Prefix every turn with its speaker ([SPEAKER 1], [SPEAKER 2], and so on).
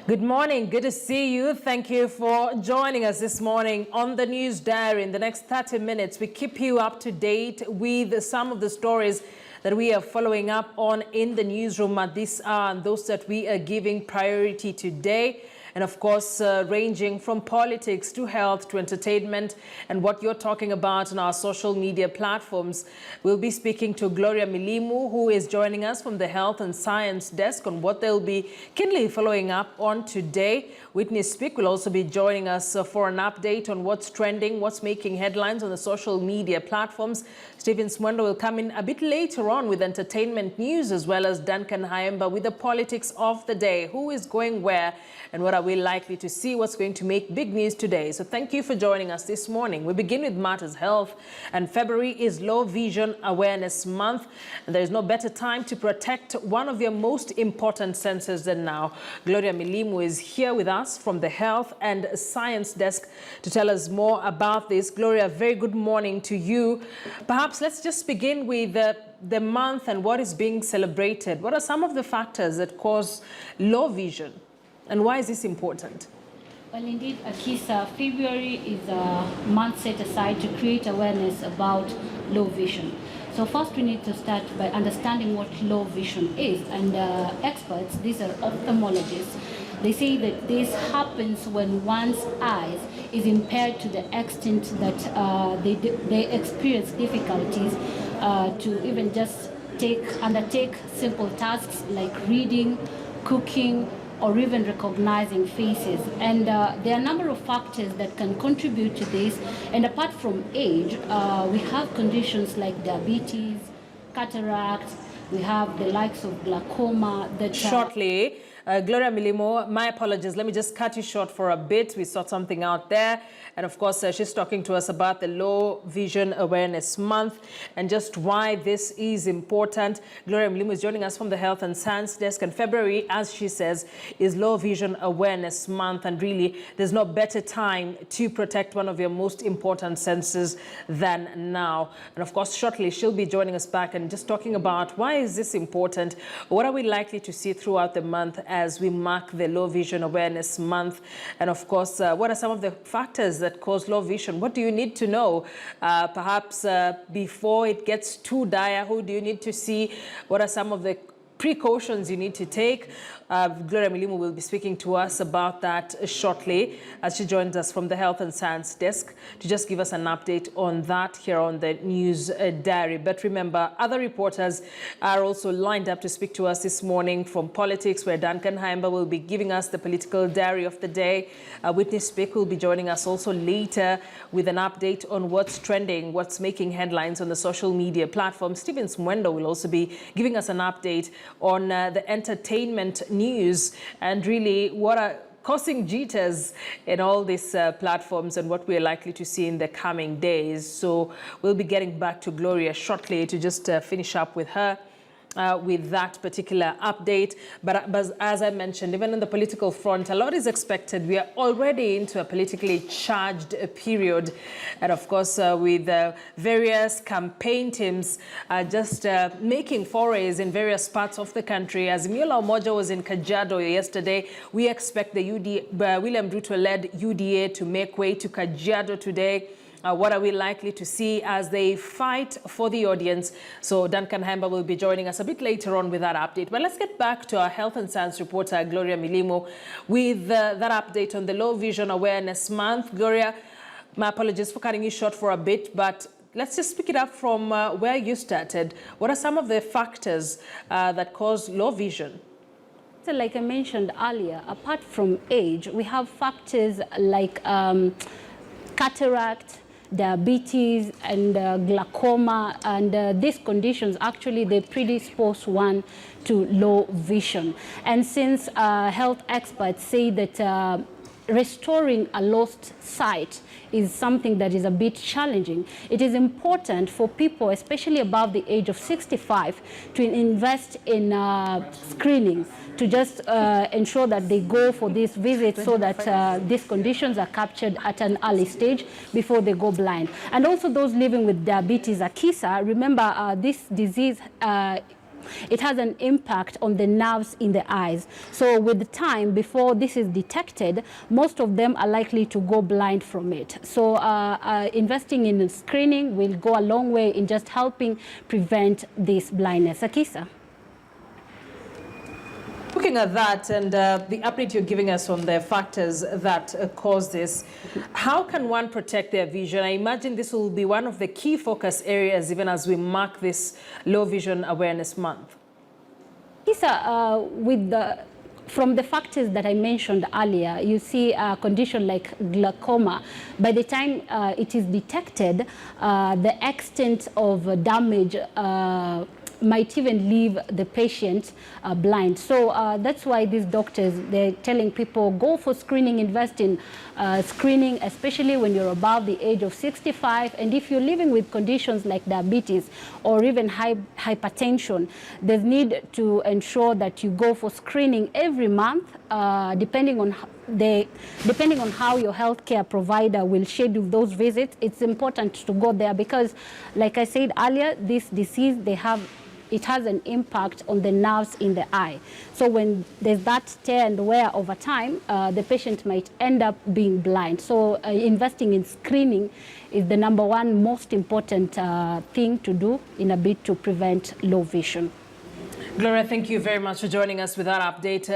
[SPEAKER 1] Good morning. Good to see you. Thank you for joining us this morning on the News Diary. In the next 30 minutes, we keep you up to date with some of the stories that we are following up on in the newsroom at this hour and those that we are giving priority today. And of course, ranging from politics to health to entertainment and what you're talking about on our social media platforms. We'll be speaking to Gloria Milimu, who is joining us from the Health and Science Desk on what they'll be keenly following up on today. Whitney Speak will also be joining us for an update on what's trending, what's making headlines on the social media platforms. Stephen Smwendo will come in a bit later on with entertainment news, as well as Duncan Haemba with the politics of the day. Who is going where and what are we likely to see? What's going to make big news today? So thank you for joining us this morning. We begin with matters health, and February is Low Vision Awareness Month. And there is no better time to protect one of your most important senses than now. Gloria Milimu is here with us from the Health and Science Desk to tell us more about this. Gloria, very good morning to you. Perhaps let's just begin with the month and what is being celebrated. What are some of the factors that cause low vision? And why is this important?
[SPEAKER 2] Well, indeed, Akisa, February is a month set aside to create awareness about low vision. So first we need to start by understanding what low vision is. And experts, these are ophthalmologists, they say that this happens when one's eyes is impaired to the extent that they experience difficulties to even just undertake simple tasks like reading, cooking, or even recognizing faces. And there are a number of factors that can contribute to this. And apart from age, we have conditions like diabetes, cataract, we have the likes of glaucoma. That
[SPEAKER 1] Shortly, Gloria Milimu, my apologies. Let me just cut you short for a bit. We saw something out there. And of course, she's talking to us about the Low Vision Awareness Month and just why this is important. Gloria Milimu is joining us from the Health and Science Desk. And February, as she says, is Low Vision Awareness Month. And really, there's no better time to protect one of your most important senses than now. And of course, shortly, she'll be joining us back and just talking about why is this important? What are we likely to see throughout the month as we mark the Low Vision Awareness Month? And of course, what are some of the factors that cause low vision? What do you need to know? Perhaps before it gets too dire, who do you need to see? What are some of the precautions you need to take? Gloria Milimu will be speaking to us about that shortly as she joins us from the Health and Science Desk to just give us an update on that here on the News Diary. But remember, other reporters are also lined up to speak to us this morning from politics, where Duncan Haemba will be giving us the political diary of the day. Whitney Speak will be joining us also later with an update on what's trending, what's making headlines on the social media platform. Stephen Smwendo will also be giving us an update on the entertainment news and really what are causing jitters in all these platforms and what we're likely to see in the coming days. So we'll be getting back to Gloria shortly to just finish up with her with that particular update. But as I mentioned, even on the political front, a lot is expected. We are already into a politically charged period. And of course, with various campaign teams just making forays in various parts of the country. As Miola Umoja was in Kajiado yesterday, we expect the William Ruto-led UDA to make way to Kajiado today. What are we likely to see as they fight for the audience? So Duncan Haemba will be joining us a bit later on with that update. But let's get back to our Health and Science reporter, Gloria Milimu, with that update on the Low Vision Awareness Month. Gloria, my apologies for cutting you short for a bit, but let's just pick it up from where you started. What are some of the factors that cause low vision?
[SPEAKER 2] So like I mentioned earlier, apart from age, we have factors like cataract, diabetes, and glaucoma, and these conditions actually they predispose one to low vision. And since health experts say that restoring a lost sight is something that is a bit challenging, it is important for people, especially above the age of 65, to invest in screening, to just ensure that they go for these visits so that these conditions are captured at an early stage before they go blind. And also those living with diabetes, Akisa, remember this disease it has an impact on the nerves in the eyes. So with time, before this is detected, most of them are likely to go blind from it. So investing in screening will go a long way in just helping prevent this blindness. Akisa?
[SPEAKER 1] Looking at that and the update you're giving us on the factors that cause this, how can one protect their vision? I imagine this will be one of the key focus areas even as we mark this Low Vision Awareness Month.
[SPEAKER 2] Lisa, from the factors that I mentioned earlier, you see a condition like glaucoma. By the time it is detected, the extent of damage might even leave the patient blind. So that's why these doctors, they're telling people, go for screening, invest in screening, especially when you're above the age of 65. And if you're living with conditions like diabetes or even hypertension, there's need to ensure that you go for screening every month, depending on how your healthcare provider will schedule those visits. It's important to go there because, like I said earlier, this disease, it has an impact on the nerves in the eye. So when there's that tear and wear over time, the patient might end up being blind. So investing in screening is the #1 most important thing to do in a bid to prevent low vision.
[SPEAKER 1] Gloria, thank you very much for joining us with that update.